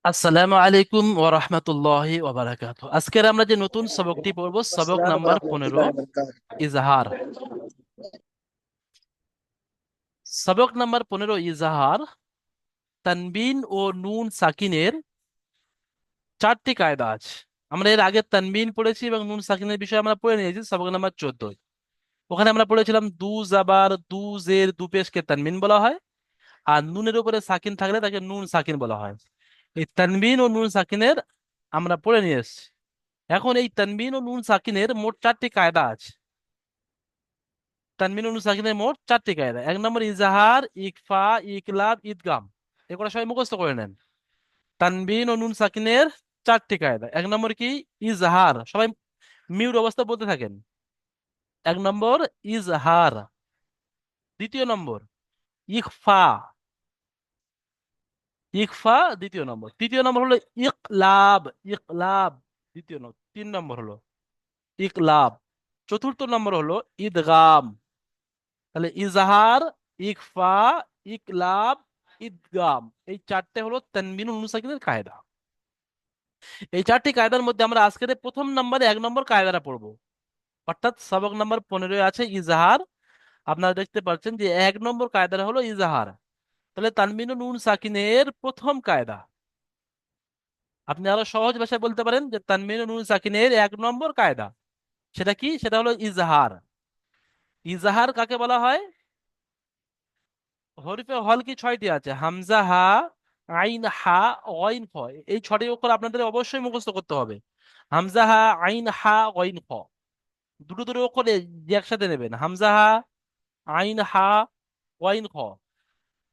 আসসালামু আলাইকুম ওয়া রাহমাতুল্লাহি ওয়া বারাকাতুহু। আজকের আমরা যে নতুন সবকটি পড়ব সবক আসসালাম নাম্বার 15, রহমতুল্লাহ বরকাত। ইজহার। সবক নাম্বার 15 ইজহার। তানবিন ও নুন সাকিনের চারটি কায়দা আছে। আমরা এর আগে তানবিন পড়েছি এবং নুন সাকিনের বিষয়ে আমরা পড়ে নিয়েছি সবক নাম্বার 14। ওখানে আমরা পড়েছিলাম দু জাবার দু জের দু পেশকে তানবিন বলা হয়, আর নুনের উপরে সাকিন থাকলে তাকে নুন সাকিন বলা হয়। এই তানবিন ও নুন সাকিনের আমরা পড়ে নিয়ে এসেছি। এখন এই তানবিন ও নুন সাকিনের মোট চারটি কায়দা আছে। তানবিন ও নুন সাকিনের মোট চারটি কায়দা। এক নম্বর ইজাহার, ইকফা, ইকলাব, ইদগাম। এগুলো সবাই মুখস্থ করে নেন। তানবিন ও নুন সাকিনের চারটি কায়দা। এক নম্বর কি? ইজহার। সবাই মিউট অবস্থা বলতে থাকেন। এক নম্বর ইজহার। দ্বিতীয় নম্বর ইকফা। ইকফা দ্বিতীয় নম্বর। তৃতীয় নম্বর হলো ইকলাব। ইকলাব দ্বিতীয় নম্বর। তিন নম্বর হলো ইকলাব। চতুর্থ নম্বর হলো ইদগাম। তাহলে ইজহার, ইকফা, ইকলাব, ইদগাম, এই চারটে হলো তানবিনুল মুনসাকিনের কায়দা। এই চারটি কায়দার মধ্যে আমরা আজকের এই প্রথম নম্বরে এক নম্বর কায়দাটা পড়বো, অর্থাৎ সবক নম্বর 15 আছে ইজহার। আপনারা দেখতে পাচ্ছেন যে এক নম্বর কায়দাটা হলো ইজহার। তাহলে তানবিনুল নুন সাকিনের প্রথম কায়দা, আপনি আরো সহজ ভাষায় বলতে পারেন যে তানবিনুল নুন সাকিনের এক নম্বর কায়দা সেটা কি? সেটা হলো ইজহার। ইজহার কাকে বলা হয়? হরফে হল কি ছয়টি আছে? হামজা, হা, আইন, হা, গইন, খ। এই ছয়টি অক্ষর আপনাদের অবশ্যই মুখস্থ করতে হবে। হামজা, হা, আইন, হা, গইন, খ। দুটো দুটো অক্ষর একসাথে নেবেন। হামজা, হা, আইন, হা, গইন, খ।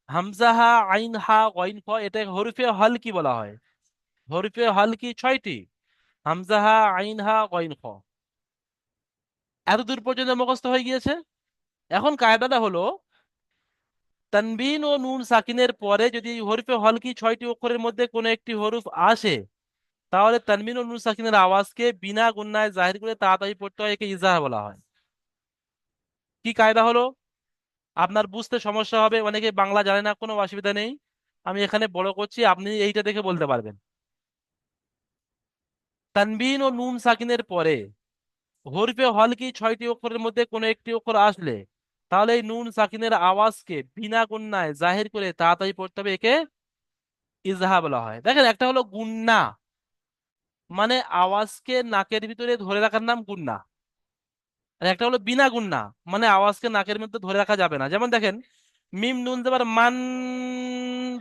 হামজা, হা, আইন, হা, গইন, খ, এটা হরফে হল কি বলা হয়? হরফে হল কি ছয়টি? হামজা, হা, আইন, হা, গইন, খ। এত দূর পর্যন্ত মুখস্থ হয়ে গিয়েছে। এখন কায়দাটা হলো, তানবিন ও নুন সাকিনের পরে যদি এই হরফে হলকি ছয়টি অক্ষরের মধ্যে কোনো একটি হরফ আসে, তাহলে তানবিন ও নুন সাকিনের আওয়াজকে বিনা গুণনায় জাহির করে তাড়াতাড়ি পড়তে হয়, একে ইজাহা বলা হয়। কি কায়দা হলো? আপনার বুঝতে সমস্যা হবে, অনেকে বাংলা জানে না, কোনো অসুবিধা নেই। আমি এখানে বড় করছি, আপনি এইটা দেখে বলতে পারবেন। তানবিন ও নুন সাকিনের পরে হরফে হলকি ছয়টি অক্ষরের মধ্যে কোনো একটি অক্ষর আসলে, তাহলে এই নুন সাকিনের আওয়াজকে বিনা গুণনায় জাহির করে তাড়াতাড়ি পড়তে হবে, একে ইজাহা বলা হয়। দেখেন, একটা হলো গুন্না, মানে আওয়াজকে নাকের ভিতরে ধরে রাখার নাম গুন্না। আর একটা হলো বিনা গুন্না, মানে আওয়াজকে নাকের মধ্যে ধরে রাখা যাবে না। যেমন দেখেন, মিম নুন দেবার মান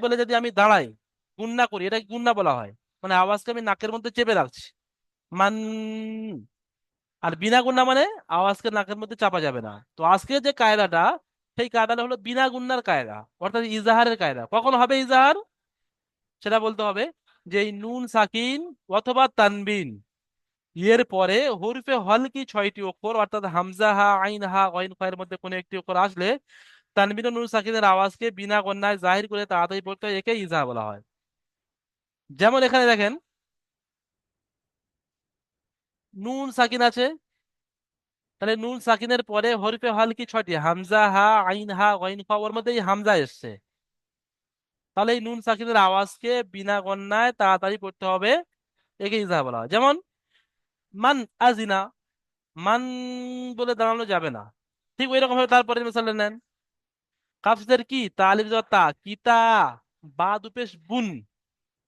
বলে যদি আমি দাঁড়াই, গুন্না করি, এটা গুন্না বলা হয়। মানে আওয়াজকে আমি নাকের মধ্যে চেপে রাখছি, মান। আর বিনা গুন্না মানে আওয়াজকে নাকের মধ্যে চাপা যাবে না। তো আজকে যে কায়দাটা, সেই কায়দাটা হলো বিনা গুন্নার কায়দা, অর্থাৎ ইজাহারের কায়দা। কখন হবে ইজাহার সেটা বলতে হবে, যে এই নুন সাকিন অথবা তানবিন এর পরে হরফে হলকি ছয়টি অক্ষর, অর্থাৎ হামজা, হা, আইন, হা, গইন, খ এর মধ্যে কোনো একটি অক্ষর আসলে তানবিন ও নুন সাকিনের আওয়াজকে বিনা গণ্যায় জাহির করে তাড়াতাড়ি পড়তে হয়, একে ইজাহা বলা হয়। যেমন এখানে দেখেন, নুন সাকিন আছে, তাহলে নুন সাকিনের পরে হরফে হলকি ছয়টি, হামজা, হা, আইন, হা, গইন, খ, ওর মধ্যে এই হামজা এসছে। তাহলে এই নুন সাকিনের আওয়াজকে বিনা গণ্যায় তাড়াতাড়ি পড়তে হবে, একে ইজাহা বলা হয়। যেমন মান আজিনা, মান বলে দাঁড়ানো যাবে না। ঠিক ওই রকম ভাবে তারপরে মিসাল নেন, কাফের কি, তালিফ তা, কিতা, বা দুপেশ বুন,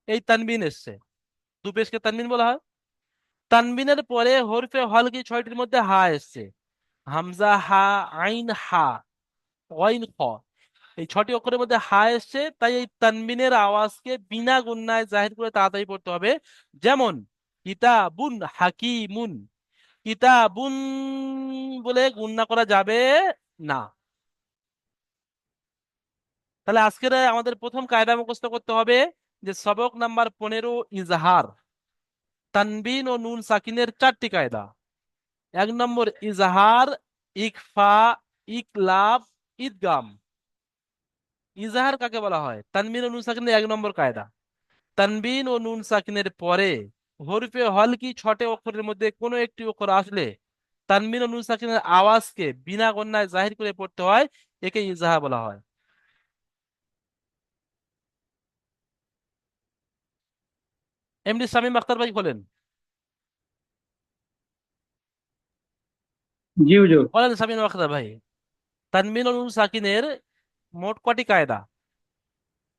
এই তানবিন এসছে। দুপেশকে তানবিন বলা হয়। তানবিনের পরে হরফে হলকি ছয়টির মধ্যে হা এসছে, হামজা, হা, আইন, হা, গইন, খ। এই ছটি অক্ষরের মধ্যে হা এসছে, তাই এই তানবিনের আওয়াজকে বিনা গুণনায় জাহির করে তাড়াতাড়ি পড়তে হবে। যেমন কিতাবুন, হাকিমুন। কিতাবুন বলে গুণনা করা যাবে না। তাহলে আজকের আমাদের প্রথম কায়দা মুখস্থ করতে হবে, যে সবক নাম্বার 15 ইজহার। তানবিন ও নুন সাকিনের চারটি কায়দা। এক নম্বর ইজহার, ইকফা, ইকলাব, ইদগাম। ইজহার কাকে বলা হয়? তানবিন ও নুন সাকিনের এক নম্বর কায়দা। তানবিন ও নুন সাকিনের পরে হরফে হলকি ছটে অক্ষরের মধ্যে কোনো একটি অক্ষর আসলে তানবিন ও নুন সাকিনের আওয়াজকে বিনা গণ্যায় জাহির করে পড়তে হয়, একে ইজহার বলা হয়। এমডি শামীম আখতার ভাই বলেন। জি হুজুর। বলেন শামীম আখতার ভাই, তানবিন ও নুন সাকিনের মোট কয়টি কায়দা?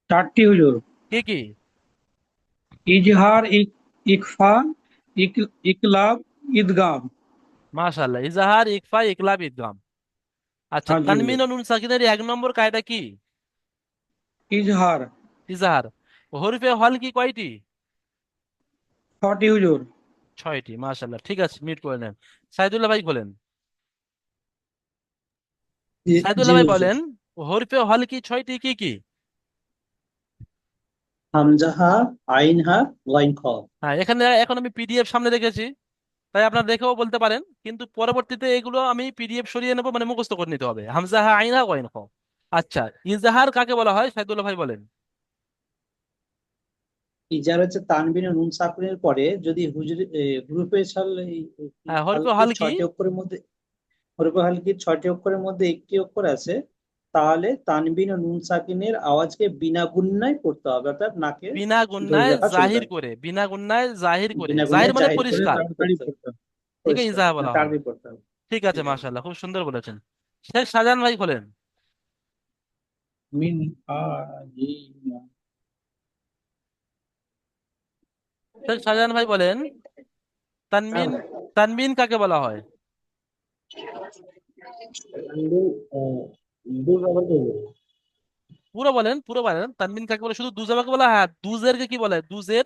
চারটি হুজুর। কি কি? ইজহার, ইকফা, ইকলাব, ইদগাম। মাশাআল্লাহ, ইজাহার, ইকফা, ইকলাব, ইদগাম। আচ্ছা, হ্যাঁ জি তানবিন হুজুর। ও নুন সাকিনের 1 নম্বর কায়দা কি? ইজহার। ইজাহার। হরফে হল কি কয়টি? ছটি হুজুর। 6টি। মাশাআল্লাহ, ঠিক আছে, মিট করে নেন। সাইদুল্লাহ ভাই বলেন। জি জি সাইদুল্লাহ ভাই হুজুর। বলেন, হরফে হল কি 6টি, কি কি? হামজাহা, আইনহা, লাইন খ। হ্যাঁ, এখানে এখন আমি পিডিএফ সামনে রেখেছি, তাই আপনারা দেখেও বলতে পারেন, কিন্তু পরবর্তীতে এগুলো আমি পিডিএফ সরিয়ে নেবো, মানে মুখস্থ করে নিতে হবে। হামজা হা আইন হা গইন খ। আচ্ছা, ইজাহার কাকে বলা হয় সাইদুল্লাহ ভাই বলেন। ইজার হচ্ছে তানবিন ও নুন সাকুনের পরে যদি হুরুফে হ্যাঁ, হরফে হালকির হল কি? 6টি অক্ষরের মধ্যে, হুরুফে হালকির 6টি অক্ষরের মধ্যে একটি অক্ষর আছে, তাহলে তানবিন ও নুন সাকিনের আওয়াজকে বিনা গুণনায় পড়তে হবে, অর্থাৎ নাকে বিনা ধরে গুণনায় রাখা চলবে জাহির না। করে, বিনা গুণনায় জাহির করে, বিনা জাহির গুণনায় মানে জাহির করে পরিষ্কার। তাড়াতাড়ি পড়তে হবে। একে পরিষ্কার ইজাহা না, বলা হয়। তাড়াতাড়ি পড়তে হবে। ঠিক আছে, মাশাআল্লাহ, খুব সুন্দর বলেছেন। শেখ শাহজাহান ভাই বলেন। মিন আ জি শেখ শাহজাহান ভাই বলেন, তানমিন, তানমিন কাকে বলা হয়? পুরো বলেন, পুরো বলেন, তানমিন কাকে বলে, শুধু দুজাবাকে বলা হয়? হ্যাঁ, দুজেরকে কি বলে, দুজের?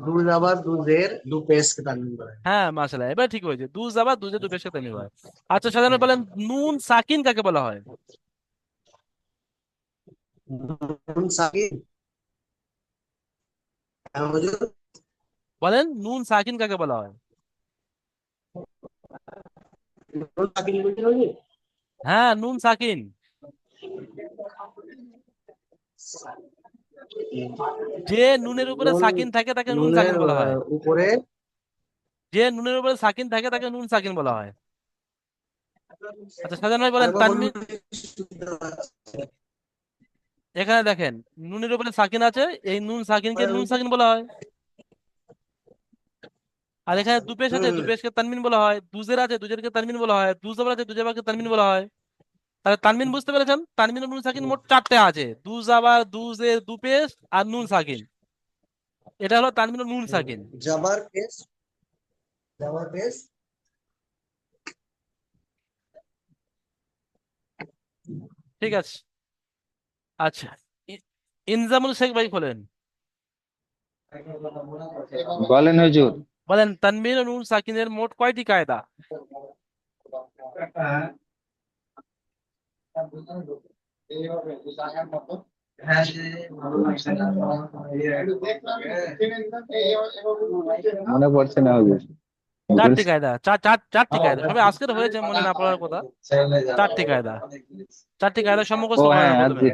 দুই আবার দুধের দু পেজ কে তানবিন করে। হ্যাঁ, মাশাআল্লাহ, এবার ঠিক হয়েছে, দুজাবা দুজে দু পেশকে তানমিন হয়। আচ্ছা, সাধারণ বলেন, নুন সাকিন কাকে বলা হয়? নুন সাকিন। হ্যাঁ, হুজুর। বলেন, নুন সাকিন কাকে বলা হয়? নুন সাকিন বলছেন হুজুর? হ্যাঁ, নুন সাকিন। যে নুনের উপরে নুন, সাকিন থাকে তাকে নুন নুনের সাকিন বলা হয়। উপরে। যে নুনের উপরে সাকিন থাকে তাকে নুন সাকিন বলা হয়। আচ্ছা, সাজান ভাই বলেন, আরেকবার বলুন তানমিন। তো, শুনতে পাচ্ছি না। এখানে দেখেন, নুনের উপরে সাকিন আছে, এই নুন সাকিনকে নুন বলুন তো। সাকিন বলা হয়। আর এখানে দুপেশ আছে, হুম। দুপেশকে তানমিন বলা হয়। দুজের আছে, দুজেরকে তানমিন বলা হয়। দুজাবার আছে, দুজাবারকে তানমিন বলা হয়। তাহলে তানমিন বুঝতে পেরেছেন, তানমিন ও নুন সাকিন মোট 4টে আছে: দুজাবার, দুজের, দুপেশ আর নুন সাকিন। এটা হলো তানমিন ও নুন সাকিন। জবর পেশ, জবর পেশ। ঠিক আছে। আচ্ছা, ই- ইনজামুল শেখ ভাই বলেন। বলেন হুজুর। বলেন, তানবিন ও নুন সাকিনের মোট কয়টি কায়দা? মনে পড়ছে না হুজুর। 4টি কায়দা, চার চার 4টি কায়দা, সবে আজকের হয়েছে, মনে না পড়ার কথা। 4টি কায়দা, 4টি কায়দা ও সম্মুখস্থ করেন হ্যাঁ, প্রথমে।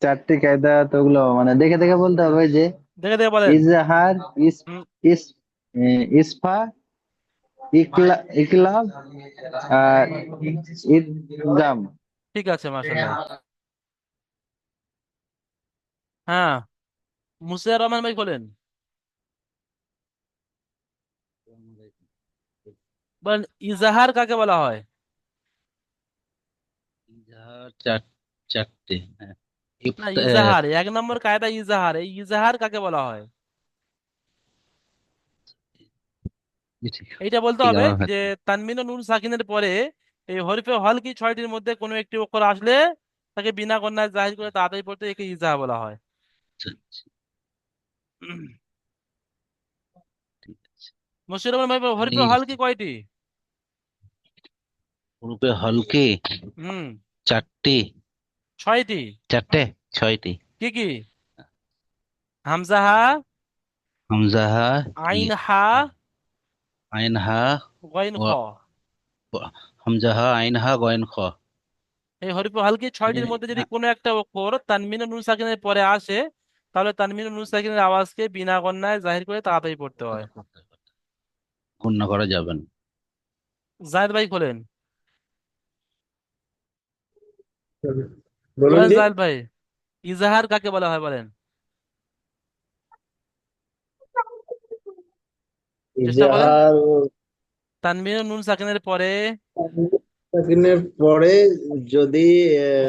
4টি কায়দা তো ওগুলো মানে দেখে দেখে বলতে হবে, ওই যে দেখে দেখে বলেন। ইজহার, হুম, ইস ইসফা, ইকলাব আর ইদগাম। ঠিক আছে, মাশাল্লাহ। হ্যাঁ, মুসিয়া রহমান ভাই বলেন। বলেন, ইজাহার কাকে বলা হয়? ইজাহার চারটে, হ্যাঁ। না, ইফতা, ইজাহার 1 নম্বর কায়দা ইজাহার, এই ইজাহার কাকে বলা হয়? ঠিক এইটা বলতে ঠিক হবে আমার যে, হাতে। তানমিন ও নুন সাকিনের পরে এই হরফে হল কি 6টির মধ্যে কোনো একটি অক্ষর আসলে তাকে বিনা গণ্যায় জাহির করে তাড়াতাড়ি পড়তে একে ইজাহা বলা হয়। আচ্ছা, আচ্ছা, ঠিক আছে। মুশির রহমান ভাই, হরফে এই হল কি কয়টি? রূপে হলকে হুম। চারটি। 6টি। চারটে, ছয়টি। কি কি? হামজা হা, হামজা হা, ই, আইন হা, আইন হা, গইন খ। ও, হামজা হা, আইন হা, গয়েন খ। এই হরফে হল কি 6টির মধ্যে যদি কোনো একটা অক্ষর তানমিন ও নুন সাকিনের পরে আসে, তাহলে তানমিন ও নুন সাকিনের আওয়াজকে বিনা গণ্যায় জাহির করে তাড়াতাড়ি পড়তে হয়। গণ্য করা যাবে না। জায়েদ ভাই বলেন। বলুন বলেন জি। জায়েদ ভাই, ইজাহার কাকে বলা হয় বলেন। চেষ্টা করেন। ইজাহার তানবিন ও নুন সাকিনের পরে সাকিনের পরে যদি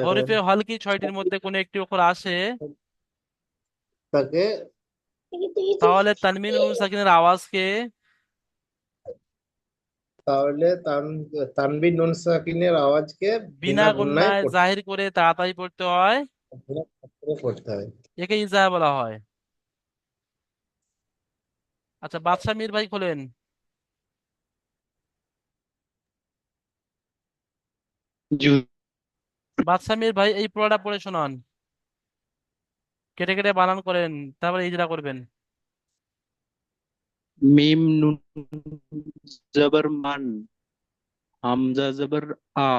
হরফে হলকি ছয়টির মধ্যে কোনো একটি অক্ষর আসে, তাকে, তাহলে তানবিন ও নুন সাকিনের আওয়াজকে তাহলে তানবিন নুন সাকিনের আওয়াজকে বিনা বিনা গুণায় গুণায় জাহির করে তাড়াতাড়ি পড়তে হয়, পড়তে হয়। একে ইজাহা বলা হয়। আচ্ছা, বাদশা মীর ভাই খোলেন। जू বাদশা মীর ভাই এই পড়াটা পড়ে শোনান, কেটে কেটে বানান করেন, তারপরে ইজরা করবেন। मीम नून जबर मन हमजा जबर आ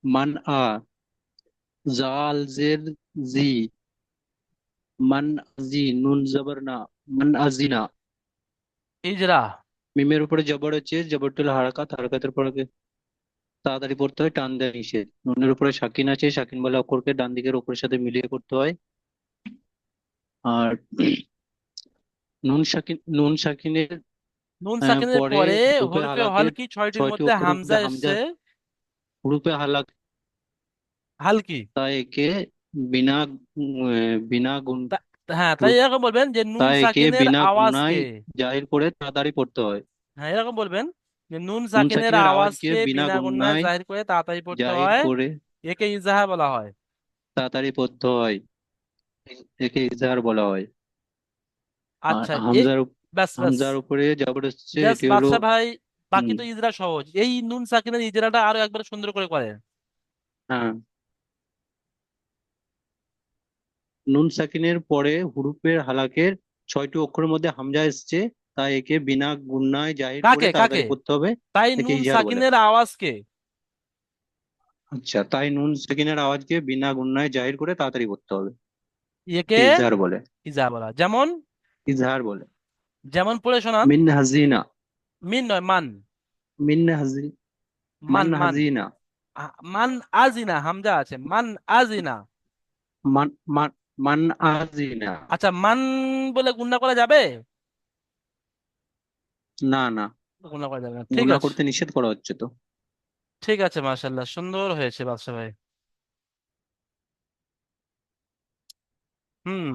मन आ जाल जेर जी मन अजी নুন জবর না মান আজিনা। ইজরা। মিমের উপরে জবর হচ্ছে, জবরটা হলো হারাকাত, হারাকাতের পরে তাড়াতাড়ি পড়তে হয়, টান দেয় নিষেধ। নুনের উপরে সাকিন আছে, সাকিন বলে অক্ষরকে ডান দিকের অক্ষরের সাথে মিলিয়ে করতে হয়। আর নুন সাকিনের নুন সাকিনের পরে পরে রূপে হরফে হালাকের হলকি ছয়টির ছয়টি মধ্যে অক্ষরের হামজা মধ্যে হামজা এসছে। রূপে হালাক, হালকি। তাই একে বিনা বিনা গুণ তা- হ্যাঁ, তাই এরকম বলবেন যে নুন তাই একে সাকিনের বিনা গুণায় আওয়াজকে। জাহির করে তাড়াতাড়ি পড়তে হয়। হ্যাঁ, এরকম বলবেন যে নুন নুন সাকিনের সাকিনের আওয়াজকে আওয়াজকে বিনা বিনা গুণায় গুণায় জাহির করে তাড়াতাড়ি পড়তে জাহির হয়, করে একে ইজাহা বলা হয়। তাড়াতাড়ি পড়তে হয়, একে ইজহার বলা হয়। আর আচ্ছা, এই হামজার ব্যাস ব্যাস, হামজার উপরে জবর হচ্ছে, জাস্ট এটি হলো বাদশা ভাই, বাকি নুন। তো ইজরা সহজ। এই নুন সাকিনের ইজরাটা আরো একবার সুন্দর করে করে। হ্যাঁ, নুন সাকিনের পরে হুরুফের হালাকের ছয়টি অক্ষরের মধ্যে হামজা এসছে, তাই একে বিনা গুণায় জাহির করে কাকে কাকে? তাড়াতাড়ি পড়তে হবে, তাই একে নুন ইজহার বলে। সাকিনের আওয়াজকে। আচ্ছা, তাই নুন সাকিনের আওয়াজকে বিনা গুণায় জাহির করে তাড়াতাড়ি পড়তে হবে, একে একে ইজহার বলে। ইজাহা বলা, যেমন ইজহার বলে। যেমন পড়ে শোনান। মিন হাজিনা, মিন নয়, মান। মিন হাজি মান মান মান। হাজিনা, মান আজিনা, হামজা আছে, মান আজিনা। মান মান মান আজিনা। আচ্ছা, মান বলে গুণনা করা যাবে? না না, গুণনা করা যাবে না, ঠিক গুনাহ আছে। করতে নিষেধ করা হচ্ছে তো। ঠিক আছে, মাশাল্লাহ, সুন্দর হয়েছে বাদশা ভাই। হুম।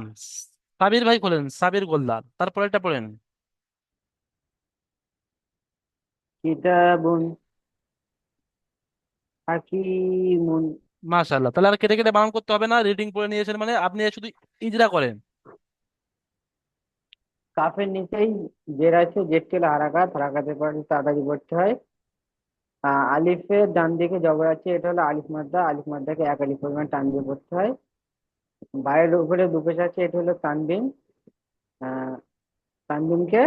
সাবির ভাই খোলেন, সাবির গোলদার, তারপরে এটা পড়েন। কিতাবুন হাকিমুন। মাশাল্লাহ, তাহলে আর কেটে কেটে বানান করতে হবে না, রিডিং পড়ে নিয়েছেন মানে আপনি শুধু ইজরা করেন। কাফের নিচেই জের আছে, জেরটি হলো হারাকাত, হারাকাতের পরে তাড়াতাড়ি পড়তে হয়। আলিফের ডান দিকে জবর আছে, এটা হলো আলিফ মাদ্দা, আলিফ মাদ্দাকে এক আলিফ পরিমাণ টান দিয়ে পড়তে হয়। বাইরের উপরে দুপেশ আছে, এটা হলো তানবিন। আহ তানবিনকে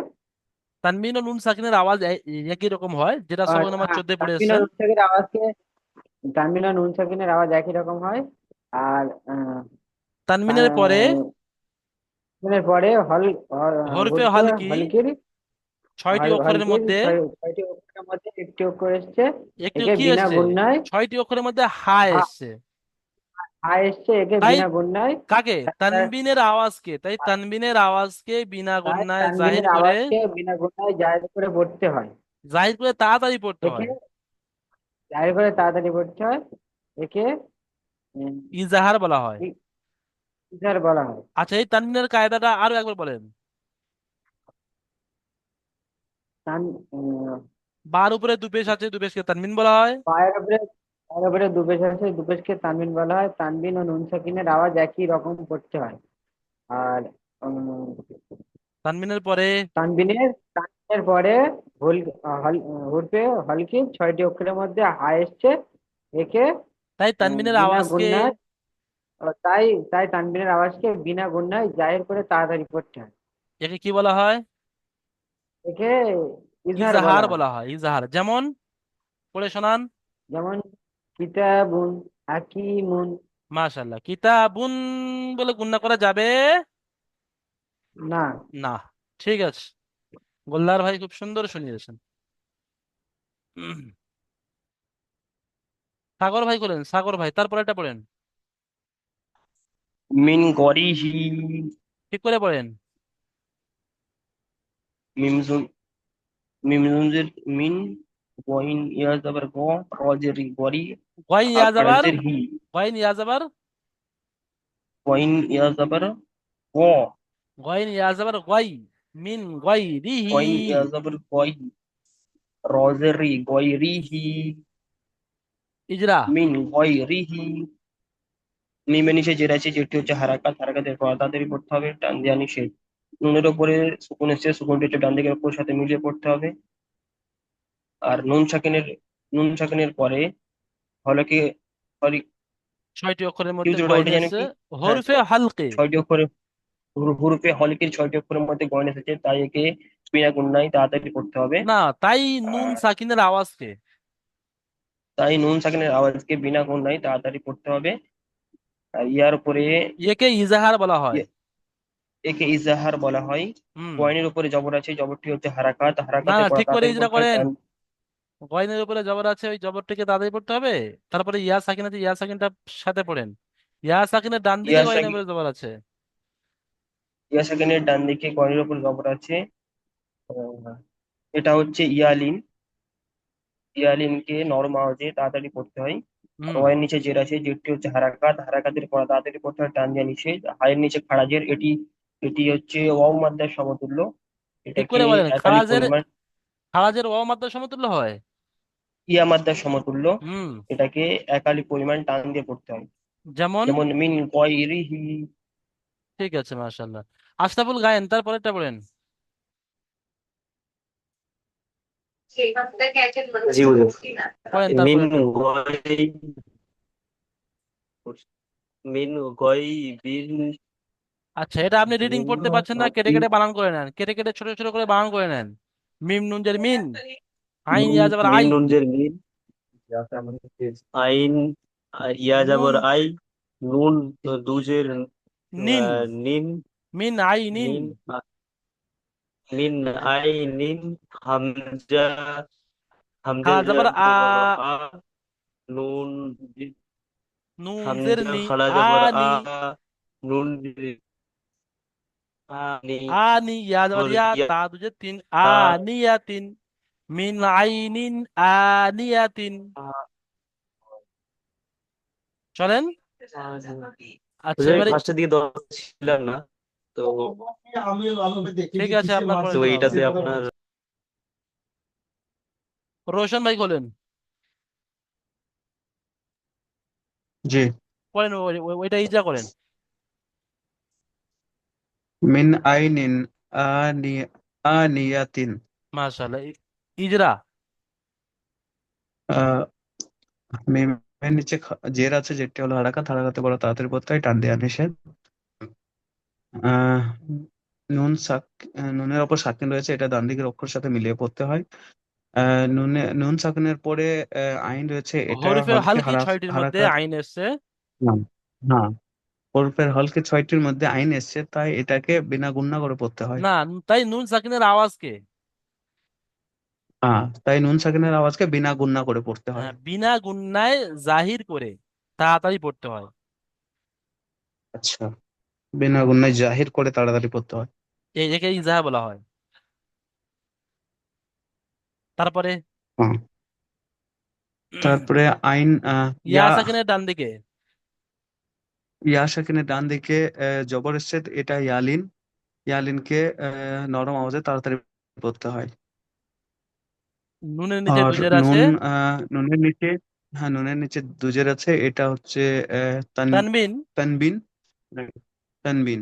তানবিন ও নুন সাকিনের আওয়াজ একই রকম হয়, যেটা সবাই নাম্বার হ্যাঁ, 14 পড়ে তানবিন ও এসেছেন। নুন সাকিনের আওয়াজকে, তানবিন ও নুন সাকিনের আওয়াজ একই রকম হয়। আর তানবিনের পরে তানবিনের পরে হরফে হরফে হলকি হলকির ছয়টি অক্ষরের হালকির মধ্যে ছয়টি অক্ষরের মধ্যে একটি অক্ষর এসছে, একটি একে কি বিনা এসছে? গুণায় 6টি অক্ষরের মধ্যে হা এসছে। এসছে, একে তাই বিনা গুণায় কাকে? তানবিনের আওয়াজকে, তাই তানবিনের আওয়াজকে বিনা তাই গুণায় জাহির তানবিনের করে, আওয়াজকে বিনা গুণায় জায়েজ করে পড়তে হয়। জাহির করে তাড়াতাড়ি পড়তে একে হয়, জায়েজ করে তাড়াতাড়ি পড়তে হয়, একে উম, ইজাহার বলা হয়। ইজার বলা হয়। আচ্ছা, এই তানবিনের কায়দাটা আরো একবার বলেন। তান বার উপরে দুপেশ আছে, দুপেশকে তানবিন বলা হয়। পায়ের উপরে দুপেশ আছে, দুপেশকে তানবিন বলা হয়। তানবিন ও নুন সাকিনের আওয়াজ একই রকম পড়তে হয়। আর উম, তানবিনের পরে তানবিনের পরে হল হল হরফে হলকি ছয়টি অক্ষরের মধ্যে হা এসছে, একে তাই তানবিনের বিনা আওয়াজকে, গুণায় তাই তাই তানবিনের আওয়াজকে বিনা গুণায় জাহির করে তাড়াতাড়ি পড়তে হয়, একে কি বলা হয়? একে ইজহার ইজাহার বলা হয়। বলা হয়, ইজাহার। যেমন পড়ে শোনান। যেমন কিতাবুন হাকিমুন। মাশাল্লাহ, কিতাবুন বলে গুণনা করা যাবে? না, না। ঠিক আছে, গোল্লার ভাই খুব সুন্দর শুনিয়েছেন। সাগর ভাই করেন, সাগর ভাই, তারপরে এটা পড়েন, মিন গরিহি ঠিক করে পড়েন। মিমজুম মিম নুনজের মিন, গইন ইয়া যাবার গ, রজের ই গরি, গইন ইয়া যাবার, খাড়াজের হি, গইন ইয়া যাবার, গইন ইয়া যাবার গ, গইন ইয়া যাবার গই, মিন গইরিহি। গইন ইয়া যাবার গই, রজের রি গইরিহি, ইজরা। মিন গইরিহি। মিমে নিচে জের আছে, যেটি হচ্ছে হারাকাত, হারাকাতের পর তাড়াতাড়ি পড়তে হবে, টান দেওয়া নিষেধ। নুনের ওপরে সুকুন এসছে, সুকুনটি হচ্ছে ডান দিকের অক্ষরের সাথে মিলিয়ে পড়তে হবে। আর নুন সাকিনের পরে হলকে সরি, 6টি অক্ষরের কি মধ্যে ওটা গইন ওটা জানি এসছে। কি? হ্যাঁ, হরফে হালকে। 6টি অক্ষরে হুরুফে হলকের 6টি অক্ষরের মধ্যে গয়ন এসেছে, তাই একে বিনা গুণনায় তাড়াতাড়ি পড়তে হবে। না, তাই নুন আর সাকিনের আওয়াজকে। তাই নুন সাকিনের আওয়াজকে বিনা গুণনায় তাড়াতাড়ি পড়তে হবে। আর ইয়ার উপরে একে ইজাহার বলা হয়। ইয়ে- একে ইজাহার বলা হয়। হুম। গয়নের উপরে জবর আছে, জবরটি হচ্ছে হারাকাত, না হারাকাতের না, পর ঠিক করে তাড়াতাড়ি ইজরা পড়তে হয় করেন। টান। গয়নের উপরে জবর আছে, ওই জবরটিকে তাড়াতাড়ি পড়তে হবে। তারপরে ইয়া সাকিন আছে, ইয়া সাকিনটা সাথে পড়েন। ইয়া সাকিনের ডান দিকে ইয়া গয়নের সাকিন উপরে জবর আছে। ইয়া সাকিনের ডান দিকে গয়নের উপর জবর আছে। আহ, এটা হচ্ছে ইয়ালিন। ইয়ালিনকে নরম আওয়াজে তাড়াতাড়ি পড়তে হয়। হুম। রয়ের নিচে জের আছে, জেরটি হচ্ছে হারাকাত, হারাকাতের পর তাড়াতাড়ি পড়তে হয় টান দেওয়া নিষেধ। হায়ের নিচে খাড়া জের, এটি এটি হচ্ছে ওয়াও মাদ্দার সমতুল্য। ঠিক এটাকে করে বলেন, এক আলিফ খারাজের, পরিমাণ খারাজের ও মাত্রার সমতুল্য হয়। ইয়া মাদ্দার সমতুল্য। হুম। এটাকে এক আলিফ পরিমাণ টান দিয়ে পড়তে হয়। যেমন। যেমন মিন গয়রিহি। ঠিক আছে, মাশাআল্লাহ। আশরাফুল গায়েন, তারপরেরটা পড়েন। জি হুজুর। পড়েন মিন তারপরেরটা। গয় মিন গয়বিন আচ্ছা, এটা আপনি রিডিং পড়তে পারছেন না, কেটে কেটে বানান করে নেন, কেটে কেটে ছোট ছোট করে বানান করে নেন। মিম নুনজের মিন, আইন ইয়া যাবার মিন আই, নুনজের মিন, আইন ইয়া নুন যাবর আই, নুন দুজের নিন, নিন, মিন আই নিন, নিন মিন আই নিন, হামজা হা হামজা যাবার আ, জবর আ, নুন নুন জের হামজা নি, খাড়া জবর আ, আনি, নুন আনি আনি ইয়া যাবার জবর ইয়া, ইয়া, তা দুজে তিন, তা আনিয়াতিন, মিন আইনিন আনিয়াতিন। চলেন। আচ্ছা, হুজুর এবারে ফার্স্টের দিকে দশ ছিলাম না তো, ঠিক আছে, আপনার পড়েন তো তাহলে। এইটাতে আপনার রোশন ভাই বলেন, জি। পড়েন, ওইটা ইজা করেন। মিন আইনিন আনি আনিয়াতিন। মাশাআল্লাহ। ইজরা। আহ মিমের নিচে জের আছে, যেটি হলো হারাকাত, হারাকাতে বড় তাড়াতাড়ি পড়তে হয়, টান দেওয়া নিষেধ। আহ নুন সাক নুনের ওপর সাকিন রয়েছে, এটা ডান দিকের অক্ষরের সাথে মিলিয়ে পড়তে হয়। নুন সাকিনের পরে আইন রয়েছে, এটা হরফে হলকে হালকি 6টির মধ্যে হারাকাত। আইন এসছে। না, না, হরফের হলকে 6টির মধ্যে আইন এসছে, তাই এটাকে বিনা গুণনা করে পড়তে হয়। না, তাই নুন সাকিনের আওয়াজকে, তাই নুন সাকিনের আওয়াজকে বিনা গুণনা করে পড়তে হয়। হ্যাঁ, বিনা গুণনায় জাহির করে তাড়াতাড়ি পড়তে হয়। আচ্ছা, বিনা গুণনায় জাহির করে তাড়াতাড়ি পড়তে হয়। এই একে ইজাহা বলা হয়। তারপরে হ্যাঁ, তারপরে আইন ইয়া সাকিনের ডান দিকে, ইয়া সাকিনের ডান দিকে জবর এসছে, এটা ইয়ালিন। ইয়ালিনকে নরম আওয়াজে তাড়াতাড়ি পড়তে হয়। নুনের নিচে আর দুজের আছে, নুনের নিচে, হ্যাঁ, নুনের নিচে দুজের আছে, এটা হচ্ছে তানবিন। তানবিন। তানবিন,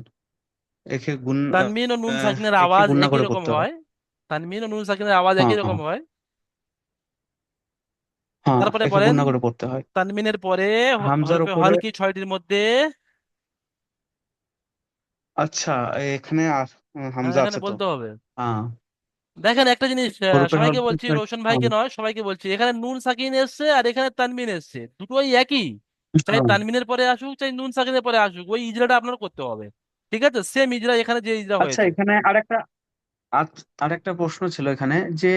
একে তানবিন ও নুন সাকিনের একে আওয়াজ গুণনা একই করে রকম পড়তে হয়। হয়। তানবিন ও নুন সাকিনের আওয়াজ হ্যাঁ, একই হ্যাঁ, রকম হয়। হ্যাঁ, তারপরে একে বলেন, গুণনা করে পড়তে হয়। তানবিনের পরে হামজার হরফে উপরে, হলকি 6টির মধ্যে, আচ্ছা, এখানে হামজা এখানে আছে তো। বলতে হবে। হ্যাঁ, দেখেন একটা জিনিস, হরফের সবাইকে হলকে বলছি, রোশন ভাইকে নয়, সবাইকে বলছি, এখানে নুন সাকিন এসছে আর এখানে তানবিন এসছে, দুটোই একই। চাই হ্যাঁ। তানবিনের পরে আসুক, চাই নুন সাকিনের পরে আসুক, ওই ইজরাটা আপনার করতে হবে। ঠিক আছে, সেম ইজরা এখানে যে ইজরা আচ্ছা, হয়েছে। এখানে আরেকটা প্রশ্ন ছিল এখানে, যে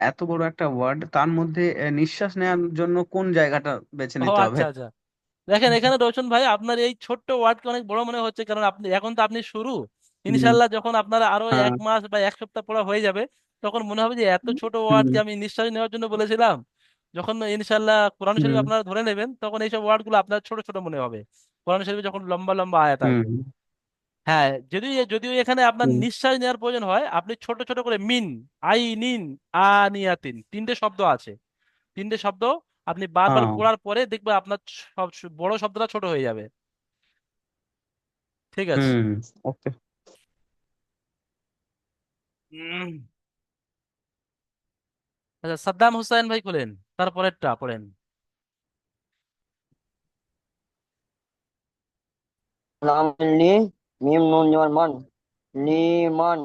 এত বড় একটা ওয়ার্ড, তার মধ্যে নিঃশ্বাস নেওয়ার জন্য কোন জায়গাটা বেছে ও নিতে হবে? আচ্ছা আচ্ছা। দেখেন এখানে রোশন ভাই, আপনার এই ছোট্ট ওয়ার্ডকে অনেক বড় মনে হচ্ছে, কারণ আপনি এখন তো আপনি শুরু। হুম, ইনশাল্লাহ যখন আপনার আরো হ্যাঁ, 1 মাস বা 1 সপ্তাহ পড়া হয়ে যাবে, তখন মনে হবে যে এত ছোট হুম ওয়ার্ডকে আমি নিঃশ্বাস নেওয়ার জন্য বলেছিলাম। যখন ইনশাল্লাহ কোরআন শরীফ হুম আপনারা ধরে নেবেন তখন এইসব ওয়ার্ড গুলো আপনার ছোট ছোট মনে হবে। কোরআন শরীফে যখন লম্বা লম্বা আয়াত হুম আসবে। হ্যাঁ, যদিও যদিও এখানে আপনার হুম নিঃশ্বাস নেওয়ার প্রয়োজন হয়, আপনি ছোট ছোট করে মিন, আই নিন, আ নিয়াতিন, তিনটে শব্দ আছে। তিনটে শব্দ আপনি বারবার হ্যাঁ পড়ার পরে দেখবে আপনার সব বড় শব্দটা ছোট হয়ে যাবে। ঠিক আছে। হুম ওকে। উম, আচ্ছা, সাদ্দাম হুসাইন ভাই খোলেন, তারপরেরটা পড়েন। লাম লি মিম নুন জবর মান লিমান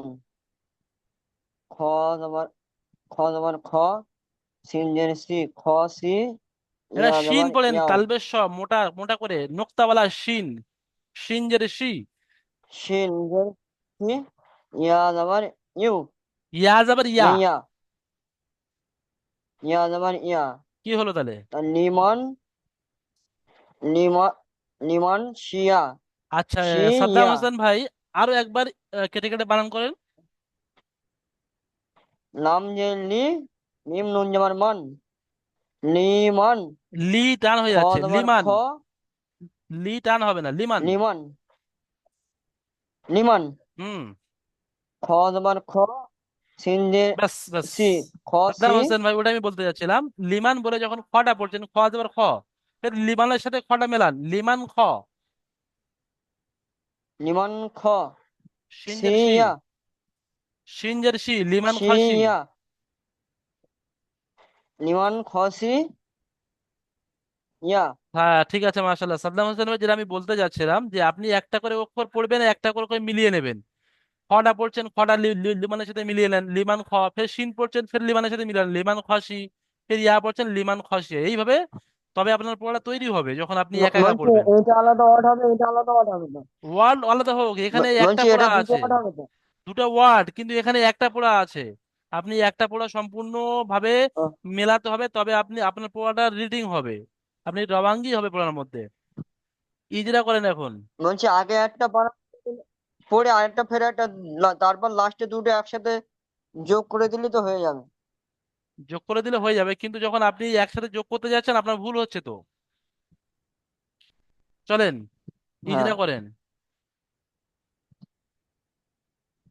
খ জবর খ সিন জের সি খ সি এটা ইয়া শিন জবর পড়েন, ইয়াও তালবেশ শ, মোটা মোটা করে নোক্তাওয়ালা শিন। শিন জের শি। শিন জের সি ইয়া জবর ইউ ইয়া যাবার ইয়া। ইয়া ইয়া জবর ইয়া কি হলো তাহলে? তা লিমান লিমা লিমান শিয়া আচ্ছা, শি সাদ্দাম ইয়া হোসেন ভাই আরো একবার কেটে কেটে বানান করেন। লাম জের লি মিম নুন জবর মান লিমান লি টান খ হয়ে যাচ্ছে, জবর খ লিমান। লি টান হবে না, লিমান। লিমান লিমান হুম। খ জবর খ সিন জের ব্যাস ব্যাস। সি খ সাদ্দাম সি হোসেন ভাই, ওটা আমি বলতে যাচ্ছিলাম, লিমান বলে যখন খটা পড়ছেন, খ যাবার খ, ফের লিমানের সাথে খটা মেলান, লিমান খ। লিমান খ সিনজের শি। সিয়া সিনজের শি, লিমান খসি। সিয়া লিমান খসি ইয়া হ্যাঁ ঠিক আছে, মাশাল্লাহ। সাদ্দাম হোসেন ভাই, যেটা আমি বলতে যাচ্ছিলাম যে আপনি একটা করে অক্ষর পড়বেন, একটা করে করে মিলিয়ে নেবেন। খটা পড়ছেন, খটা লিমানের সাথে মিলিয়ে নেন, লিমান খ, ফের শিন পড়ছেন, ফের লিমানের সাথে মিলান, লিমান খসি। ফের ইয়া পড়ছেন, লিমান খসি, এইভাবে তবে আপনার পড়া তৈরি হবে যখন আপনি একা একা বলছি পড়বেন। এটা আলাদা ওয়ার্ড হবে এটা আলাদা ওয়ার্ড হবে তো ওয়ার্ড আলাদা হোক, এখানে একটা বলছি পড়া এটা দুটো আছে। ওয়ার্ড হবে তো দুটো ওয়ার্ড কিন্তু এখানে একটা পড়া আছে। আপনি একটা পড়া সম্পূর্ণ ভাবে ও, মেলাতে হবে, তবে আপনি আপনার পড়াটা রিডিং হবে। আপনি রবাঙ্গি হবে পড়ার মধ্যে। ইজরা করেন এখন। বলছি আগে একটা পড়ে আরেকটা ফের একটা তারপর লাস্টে দুটো একসাথে যোগ করে দিলে তো হয়ে যাবে যোগ করে দিলে হয়ে যাবে, কিন্তু যখন আপনি একসাথে যোগ করতে যাচ্ছেন আপনার ভুল হচ্ছে তো। চলেন, হ্যাঁ ইজরা করেন।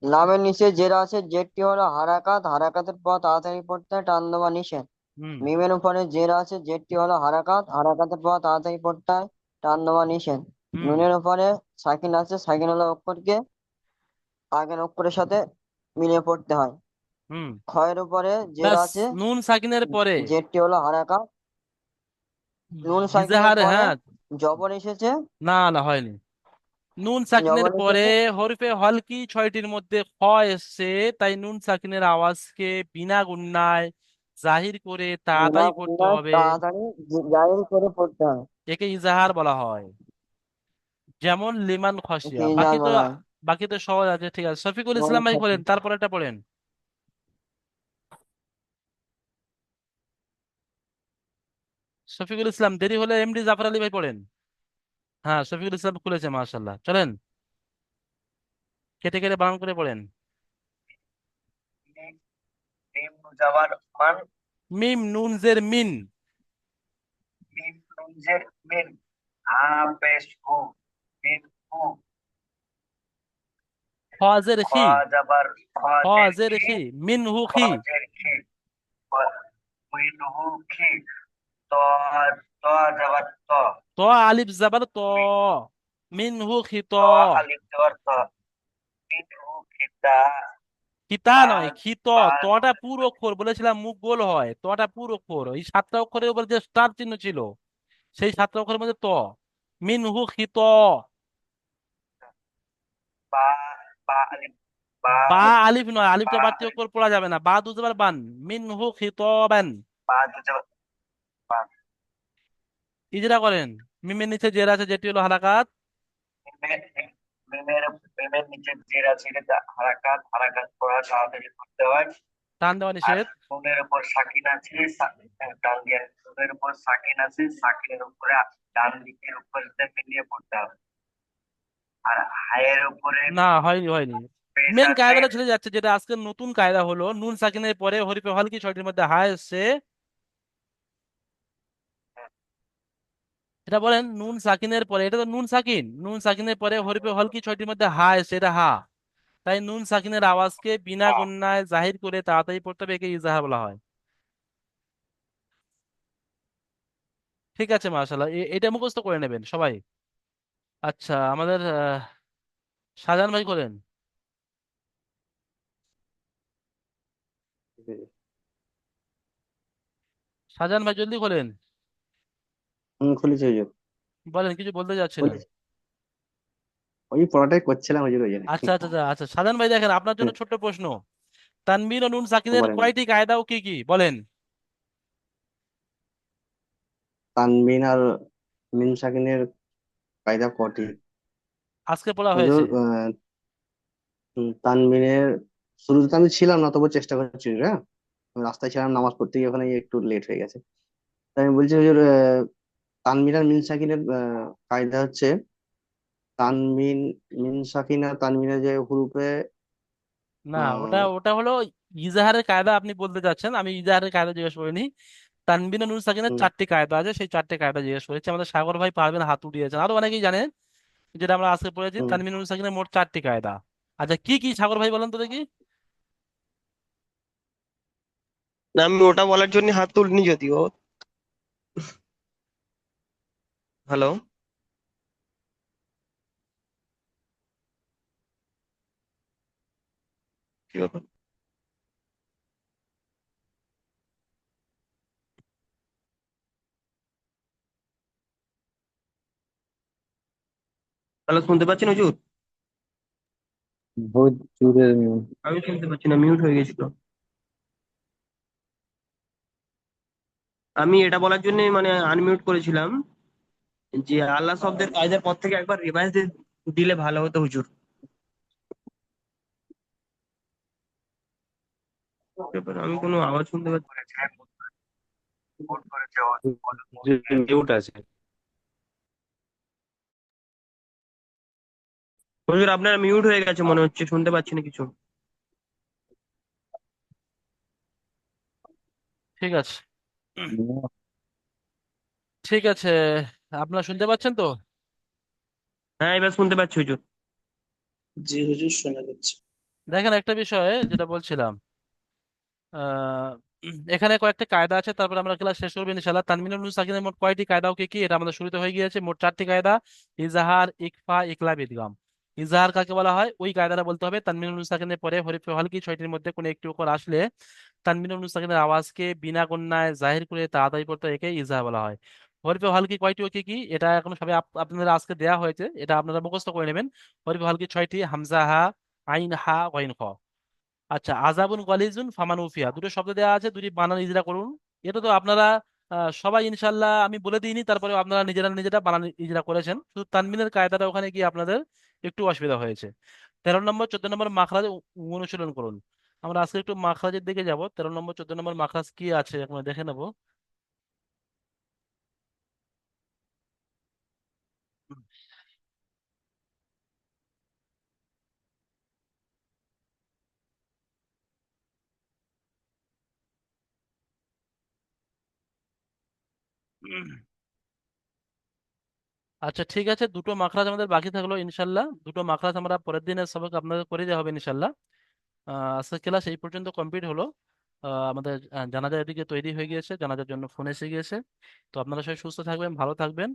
নামের নিচে জেরা আছে জেরটি হলো হারাকাত হারাকাতের পর তাড়াতাড়ি পড়তে হয় টান দেওয়া নিষেধ হুম। মিমের উপরে জেরা আছে জেরটি হলো হারাকাত হারাকাতের পর তাড়াতাড়ি পড়তে হয় টান দেওয়া নিষেধ হুম। নুনের উপরে সাকিন আছে সাকিন হলো অক্ষরকে আগের অক্ষরের সাথে মিলিয়ে পড়তে হয় হুম। খয়ের উপরে জেরা ব্যাস, আছে নুন সাকিনের পরে। জেরটি হলো হারাকাত নুন সাকিনের ইজাহারে, পরে হ্যাঁ। জবর এসেছে না না, হয়নি। নুন সাকিনের জবর পরে এসেছে হরফে হলকি ছয়টির মধ্যে খ এসছে, তাই নুন সাকিনের আওয়াজকে বিনা গুণনায় জাহির করে বিনা তাড়াতাড়ি পড়তে গুণায় হবে। তাড়াতাড়ি জাহির করে পড়তে হয় একে ইজাহার বলা হয়। যেমন লিমান খসিয়া। কি বাকি জাল তো বলা হয় বাকি তো সহজ আছে। ঠিক আছে, শফিকুল নুন ইসলাম ভাই সাকিন বলেন, তারপর এটা পড়েন। শফিকুল ইসলাম, দেরি হলে এমডি জাফর আলী ভাই পড়েন। হ্যাঁ, শফিকুল ইসলাম খুলেছে, মাশাল্লাহ। চলেন, কেটে কেটে বানান করে পড়েন। মিম মুজাওয়ার মান মিম নুন জের মিন। মিম নুন জের মিন হা পেশ হু মিন হু খ জের খ খি। জাবার খ খ জের জের খি খি, মিন হু খ খি। জের খি মিন হু খি ত ত জাবার ত ত আলিফ জাবার ত, মিন হু খিত। ত আলিফ জাবার ত মিন হু খিতা খিতা বা নয়, খিত। বা তটা পুরো অক্ষর, বলেছিলাম মুখ গোল হয়, তটা পুরো অক্ষর। এই সাতটা অক্ষরের উপর যে স্টার চিহ্ন ছিল, সেই সাতটা অক্ষরের মধ্যে ত। মিন হু খিত। বা বা আলিফ বা বা আলিফ নয়, আলিফটা বা বাড়তি আলিফ অক্ষর পড়া যাবে না, বা দুজাবার বান। মিন হু খিতবান। বা দুজাবার বা ইজরা করেন। মিমের নিচে জের আছে, যেটি হলো হারাকাত। মিমের মিমের মিমের নিচে জের আছে এটা হারাকাত হারাকাত পড়া তাড়াতাড়ি করতে হয় টান দেওয়া আর নিষেধ। নুনের উপর সাকিন আছে ডান দিয়ে নুনের উপর সাকিন আছে সাকিনের উপরে ডান দিকের উপর দিয়ে মিলিয়ে পড়তে হবে আর হায়ের উপরে না, হয়নি হয়নি। মেন সাথে কায়দাটা ছেড়ে যাচ্ছে, যেটা আজকের নতুন কায়দা হলো নুন সাকিনের পরে হরিফে হল কি ছয়টির মধ্যে হা এসছে। এটা বলেন নুন সাকিনের পরে, এটা তো নুন সাকিন, নুন সাকিনের পরে হরিফে হল কি ছয়টির মধ্যে হা এসছে, এটা হা। তাই নুন সাকিনের আওয়াজকে বিনা হ্যাঁ। গুণনায় জাহির করে তাড়াতাড়ি পড়তে হবে, একে ইজাহার বলা হয়। ঠিক আছে মাশাআল্লাহ, এটা মুখস্থ করে নেবেন সবাই। আচ্ছা, আমাদের শাহজাহান ভাই করেন। শাহজাহান ভাই জলদি করেন। খুলেছি হুজুর। বলেন, কিছু বলতে ওই যাচ্ছিলেন। ওই পড়াটাই করছিলাম হুজুর, ওই জন্য। আচ্ছা আচ্ছা আচ্ছা আচ্ছা, শাহজাহান ভাই দেখেন আপনার জন্য হ্যাঁ, ছোট্ট প্রশ্ন। তানবিন ও নুন সাকিনের বলেন। কয়টি কায়দা ও কি কি বলেন। তানবিন আর মিন সাকিনের কায়দা কটি? আজকে পড়া হুজুর, হয়েছে। তানবিনের শুরুতে তো আমি ছিলাম না, তবু চেষ্টা করছি হুজুর, হ্যাঁ। আমি রাস্তায় ছিলাম, নামাজ পড়তে গিয়ে ওখানে গিয়ে একটু লেট হয়ে গেছে। তাই আমি বলছি হুজুর, তানবিন আর মিন সাকিনের কায়দা হচ্ছে তানবিন, মিন সাকিন আর তানবিনের যে হুরুফে না, ওটা আহ, ওটা হলো ইজাহারের কায়দা আপনি বলতে চাচ্ছেন, আমি ইজাহারের কায়দা জিজ্ঞেস করিনি। তানবিন ও নুন সাকিনের হুম, চারটি কায়দা আছে, সেই চারটি কায়দা জিজ্ঞেস করেছি। আমাদের সাগর ভাই পারবেন, হাত উঠিয়েছেন, আরো অনেকেই জানেন। যেটা আমরা আজকে পড়েছি হুম। তানবিন ও নুন সাকিনের মোট চারটি কায়দা। আচ্ছা, কি কি সাগর ভাই বলেন তো দেখি। না, আমি ওটা বলার জন্য হাত তুলিনি যদিও। হ্যালো। কি ব্যাপার? হ্যালো, শুনতে পাচ্ছেন হুজুর? বহুত জোরে। আমি শুনতে পাচ্ছি না, মিউট হয়ে গেছিল। আমি এটা বলার জন্য মানে আনমিউট করেছিলাম যে আল্লাহ শব্দের কায়দার পর থেকে একবার রিভাইজ দিলে ভালো হতো হুজুর। ব্যাপার, আমি কোনো আওয়াজ শুনতে পাচ্ছি না। করেছে, ভুল করেছে মিউট আছে। হুজুর, আপনার মিউট হয়ে গেছে মনে হচ্ছে, শুনতে পাচ্ছি না কিছু। ঠিক আছে, ঠিক আছে, আপনারা শুনতে পাচ্ছেন তো? হ্যাঁ, এবার শুনতে পাচ্ছি হুজুর। জি হুজুর, শোনা যাচ্ছে। দেখেন একটা বিষয়ে যেটা বলছিলাম, আহ এখানে কয়েকটা কায়দা আছে, তারপর আমরা ক্লাস শেষ করবো ইনশাআল্লাহ। তানমিনুল নুন সাকিনের মোট কয়টি কায়দা ও কি কি, এটা আমাদের শুরুতে হয়ে গিয়েছে। মোট চারটি কায়দা: ইজাহার, ইকফা, ইকলাব, ইদগাম। ইজাহার কাকে বলা হয়, ওই কায়দাটা বলতে হবে। তানমিনুল নুন সাকিনের পরে হরফে হলকি ছয়টির মধ্যে কোনো একটি অক্ষর আসলে তানমিনুল নুন সাকিনের আওয়াজকে বিনা গুণনায় জাহির করে তাড়াতাড়ি পড়তে হয়, একে ইজাহার বলা হয়। হরফে হলকি কয়টি ও কি কি, এটা এখন সবাই আপনাদের আজকে দেয়া হয়েছে, এটা আপনারা মুখস্থ করে নেবেন। হরফে হলকি ছয়টি: হামজা হা, আইন হা, গইন খ। আচ্ছা, আযাবুন গালিজুন ফামান উফিয়া, দুটো শব্দ দেওয়া আছে, দুটি বানান ইজরা করুন। এটা তো আপনারা সবাই ইনশাল্লাহ আমি বলে দিইনি, তারপরে আপনারা নিজেরা নিজেরা বানান ইজরা করেছেন, শুধু তানবিনের কায়দাটা ওখানে গিয়ে আপনাদের একটু অসুবিধা হয়েছে। 13 নম্বর 14 নম্বর মাখরাজ অনুশীলন করুন। আমরা আজকে একটু মাখরাজের দিকে যাব। 13 নম্বর 14 নম্বর মাখরাজ কি আছে এখন দেখে নেব। আচ্ছা ঠিক আছে, দুটো মাখরাজ আমাদের বাকি থাকলো ইনশাল্লাহ। দুটো মাখরাজ আমরা পরের দিনের সবক আপনাদের করে দেওয়া হবে ইনশাল্লাহ। আজকের ক্লাস এই পর্যন্ত কমপ্লিট হলো। আমাদের জানাজা এদিকে তৈরি হয়ে গিয়েছে, জানাজার জন্য ফোন এসে গিয়েছে। তো আপনারা সবাই সুস্থ থাকবেন, ভালো থাকবেন।